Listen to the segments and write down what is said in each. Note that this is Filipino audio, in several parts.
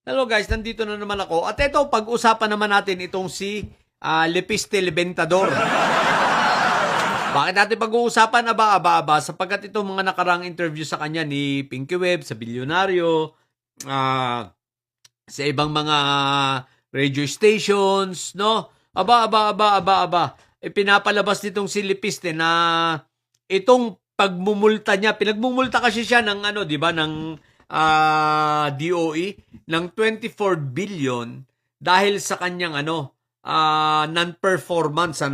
Hello guys, nandito na naman ako. At ito, pag-usapan naman natin itong si Lepiste Leventador. Bakit natin pag-uusapan? Aba. Sapagkat itong mga nakarang interview sa kanya ni Pinky Web, sa Bilyonaryo, sa ibang mga radio stations, no? Aba. Pinapalabas nitong si Lepiste na itong pagmumulta niya, pinagmumulta kasi siya ng di ba, ng DOE ng 24 billion dahil sa kanyang non-performance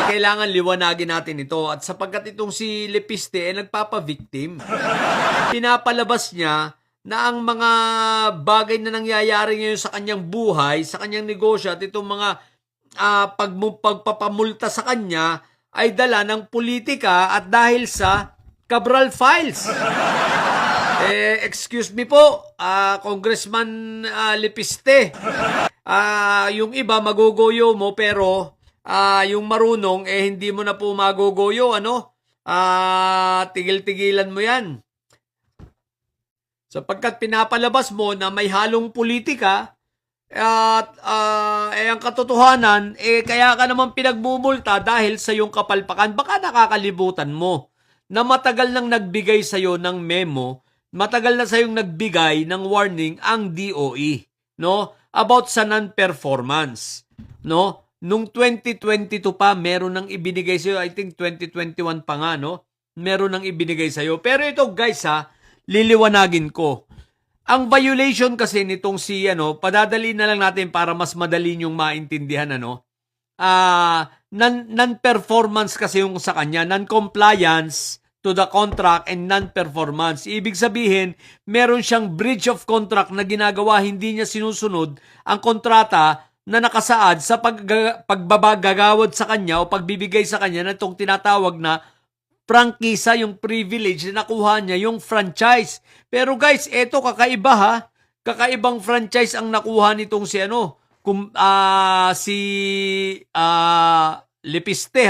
kailangan liwanagin natin ito at sapagkat itong si Lepiste nagpapa-victim. Pinapalabas niya na ang mga bagay na nangyayari ngayon sa kanyang buhay, sa kanyang negosyo at itong mga pagpapamulta sa kanya ay dala ng politika at dahil sa Cabral Files. Excuse me po, Congressman Lepiste. Yung iba magugoyo mo pero yung marunong hindi mo na po magugoyo, tigil-tigilan mo 'yan. Sapagkat pinapalabas mo na may halong politika at ang katotohanan kaya ka naman pinagmumulta dahil sa yung kapalpakan. Baka nakakalimutan mo na matagal nang nagbigay sa iyo ng memo, matagal na sayong nagbigay ng warning ang DOE, no? About sa non-performance, no? Nung 2022 pa, meron nang ibinigay sa iyo. I think 2021 pa nga, no? Meron nang ibinigay sa iyo. Pero ito, guys, liliwanagin ko. Ang violation kasi nitong si, padadali na lang natin para mas madali niyong maintindihan, non-performance kasi yung sa kanya, non-compliance to the contract and non-performance. Ibig sabihin, meron siyang breach of contract na ginagawa, hindi niya sinusunod ang kontrata na nakasaad sa pagbabagagawad sa kanya o pagbibigay sa kanya na itong tinatawag na prangkisa, yung privilege na nakuha niya, yung franchise. Pero guys, eto kakaiba kakaibang franchise ang nakuha nitong si si Lepiste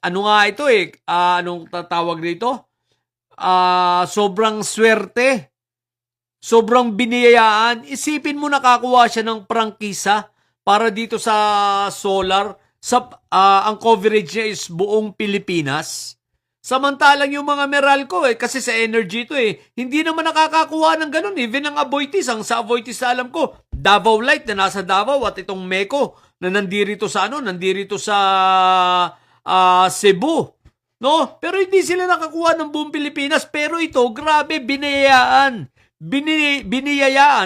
Ano nga ito anong tatawag dito? Sobrang swerte. Sobrang biniyayaan. Isipin mo nakakuha siya ng prangkisa para dito sa solar. Ang coverage niya is buong Pilipinas. Samantalang yung mga Meralco kasi sa energy ito hindi naman nakakakuha ng ganun. Even ang Aboitiz, sa Aboitiz na alam ko, Davao Light na nasa Davao at itong Meco na nandirito sa Cebu, no? Pero hindi sila nakakuha ng buong Pilipinas. Pero ito, grabe, biniyayaan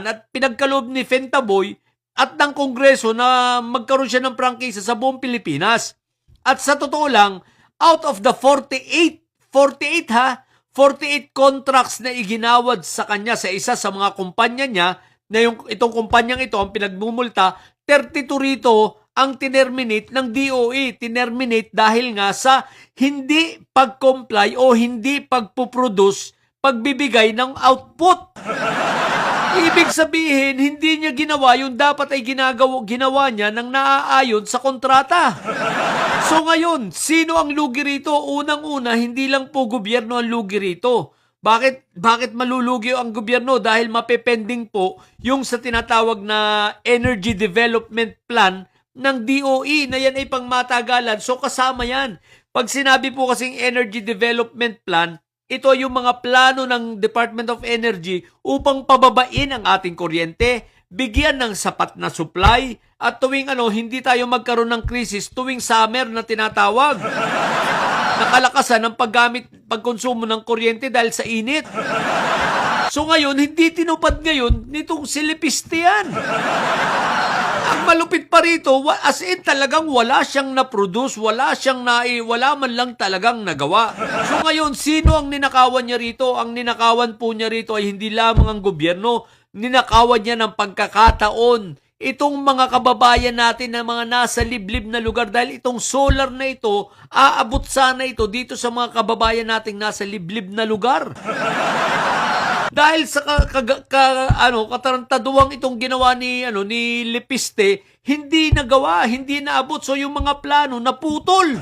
at pinagkaloob ni Fentaboy at ng Kongreso na magkaroon siya ng prangkisa sa buong Pilipinas. At sa totoo lang, out of the 48 contracts na iginawad sa kanya sa isa sa mga kumpanya niya, na itong kumpanyang ito ang pinagmumulta, 32 rito ang tinerminate ng DOE. Tinerminate dahil nga sa hindi pag-comply o hindi pagpuproduce, pagbibigay ng output. Ibig sabihin, hindi niya ginawa yung dapat ay ginawa niya nang naaayon sa kontrata. So ngayon, sino ang lugi rito? Unang-una, hindi lang po gobyerno ang lugi rito. Bakit malulugi ang gobyerno? Dahil mapepending po yung sa tinatawag na Energy Development Plan ng DOE na yan ay pangmatagalan. So kasama yan. Pag sinabi po kasing Energy Development Plan, ito yung mga plano ng Department of Energy upang pababain ang ating kuryente, bigyan ng sapat na supply, at tuwing hindi tayo magkaroon ng krisis tuwing summer na tinatawag. Nakalakasan ang pagkonsumo ng kuryente dahil sa init. So ngayon, hindi tinupad ngayon nitong si Lepiste yan. Ang malupit pa rito, as in talagang wala siyang na-produce, wala man lang talagang nagawa. So ngayon, sino ang ninakawan niya rito? Ang ninakawan po niya rito ay hindi lamang ang gobyerno, ninakawan niya ng pagkakataon itong mga kababayan natin na mga nasa liblib na lugar dahil itong solar na ito, aabot sana ito dito sa mga kababayan nating nasa liblib na lugar. Dahil sa katarantaduang itong ginawa ni Lepiste, hindi nagawa, hindi naabot. So yung mga plano naputol.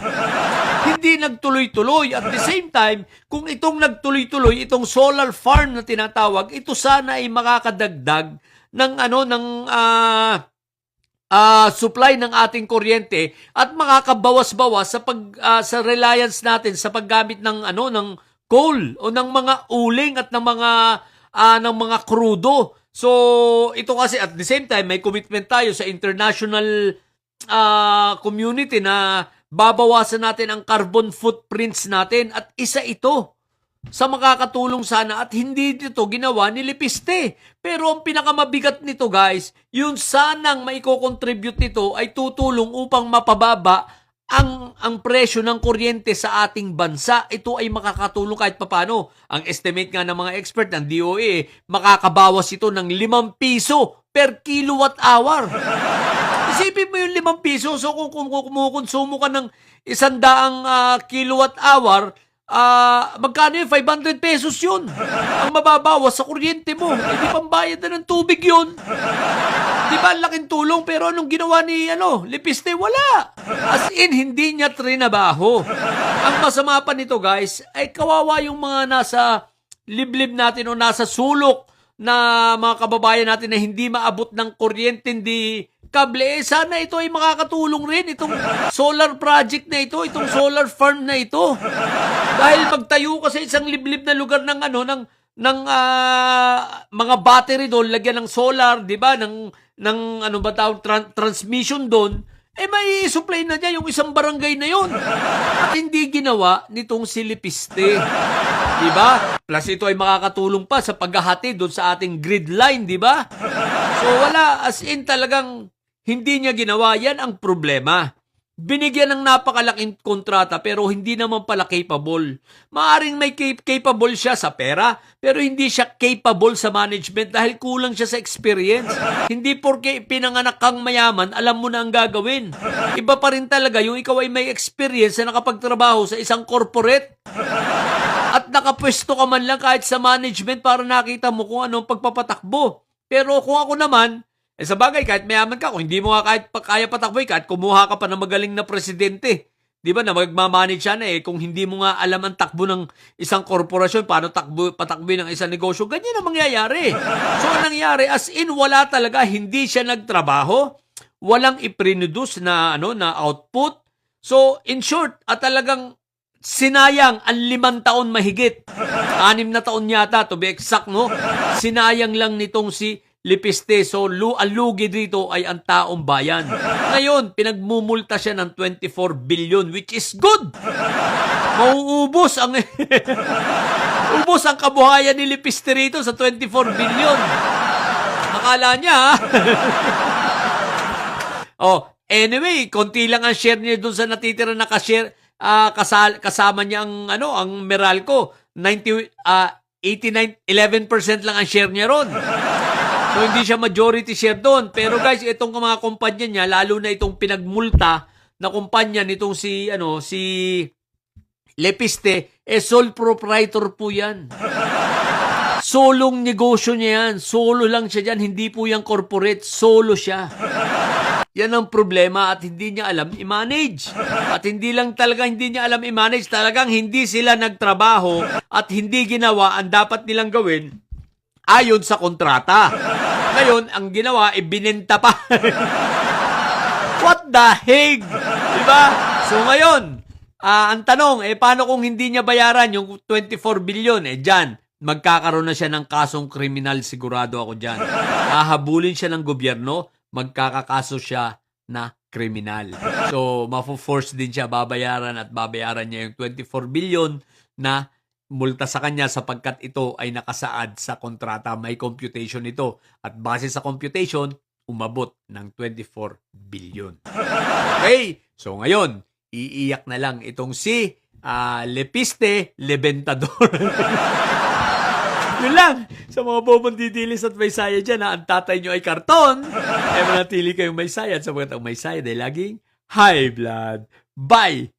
Hindi nagtuloy-tuloy. At the same time, kung itong nagtuloy-tuloy, itong solar farm na tinatawag, ito sana ay makakadagdag ng supply ng ating kuryente at makakabawas-bawas sa reliance natin sa paggamit ng coal o ng mga uling at ng mga krudo. So ito kasi at the same time may commitment tayo sa international community na babawasan natin ang carbon footprints natin at isa ito sa makakatulong sana at hindi dito ginawa ni Lepiste. Pero ang pinakamabigat nito guys, yung sanang maiko-contribute nito ay tutulong upang mapababa ang presyo ng kuryente sa ating bansa. Ito ay makakatulong kahit papano. Ang estimate nga ng mga expert ng DOE, makakabawas ito ng 5 piso per kilowatt hour. Isipin mo yung 5 piso. So kung kumukonsumo ka ng 100 kilowatt hour, magkano yun? 500 pesos yun. Ang mababawas sa kuryente mo. Hindi pambayad na ng tubig yun. Di ba, laking tulong, pero anong ginawa ni Lepiste? Wala. As in, hindi niya trinabaho. Ang masama pa nito, guys, ay kawawa yung mga nasa liblib natin o nasa sulok na mga kababayan natin na hindi maabot ng kuryente, hindi kable. Sana ito ay makakatulong rin, itong solar project na ito, itong solar farm na ito. Dahil magtayo ka sa isang liblib na lugar ng mga battery doon, lagyan ng solar, di ba? Transmission doon, may supply na niya yung isang barangay na yon. At hindi ginawa nitong si Lepiste. Di ba? Plus ito ay makakatulong pa sa paghahati doon sa ating grid line, di ba? So wala, as in talagang hindi niya ginawa. Yan ang problema. Binigyan ng napakalaking kontrata pero hindi naman pala capable. Maaring may capable siya sa pera pero hindi siya capable sa management dahil kulang siya sa experience. Hindi porke pinanganak kang mayaman, alam mo na ang gagawin. Iba pa rin talaga yung ikaw ay may experience na nakapagtrabaho sa isang corporate at nakapwesto ka man lang kahit sa management para nakita mo kung anong pagpapatakbo. Pero kung ako naman, sa bagay, kahit mayaman ka, kung hindi mo nga kaya patakboy, kahit kumuha ka pa ng magaling na presidente, di ba, na magmamanage siya na kung hindi mo nga alam ang takbo ng isang korporasyon, paano patakboy ng isang negosyo, ganyan ang mangyayari. So, ang nangyari, as in, wala talaga, hindi siya nagtrabaho, walang iprinuduce na output. So, in short, at talagang sinayang ang 5 taon mahigit. 6 na taon yata, to be exact, no? Sinayang lang nitong si Lepiste. So, ang lugi dito ay ang taong bayan. Ngayon, pinagmumulta siya ng 24 billion, which is good. Mauubos ang ubos ang kabuhayan ni Lepiste rito sa 24 billion. Akala niya, ha? Anyway, konti lang ang share niya doon sa natitira na kasama niya ang Meralco. 11% lang ang share niya ron. So, hindi siya majority share doon. Pero guys, itong mga kumpanya niya, lalo na itong pinagmulta na kumpanya nitong si Lepiste, sole proprietor po yan. Solong negosyo niya yan. Solo lang siya dyan. Hindi po yan corporate. Solo siya. Yan ang problema at hindi niya alam i-manage. At hindi lang talaga hindi niya alam i-manage. Talagang hindi sila nagtrabaho at hindi ginawa ang dapat nilang gawin ayon sa kontrata. Ngayon, ang ginawa, ibinenta pa. What the heck? Diba? So ngayon, ang tanong, paano kung hindi niya bayaran yung 24 billion? Dyan, magkakaroon na siya ng kasong kriminal, sigurado ako dyan. Hahabulin siya ng gobyerno, magkakakaso siya na kriminal. So, mafo-force din siya babayaran at babayaran niya yung 24 billion na multa sa kanya sapagkat ito ay nakasaad sa kontrata. May computation ito. At base sa computation, umabot ng 24 billion. Okay? So ngayon, iiyak na lang itong si Lepiste Lebentador. Yun lang. Sa mga bobong didilis at may saya dyan, ang tatay nyo ay karton, manatili kayong may saya sapagkat ang may saya ay laging high blood. Bye!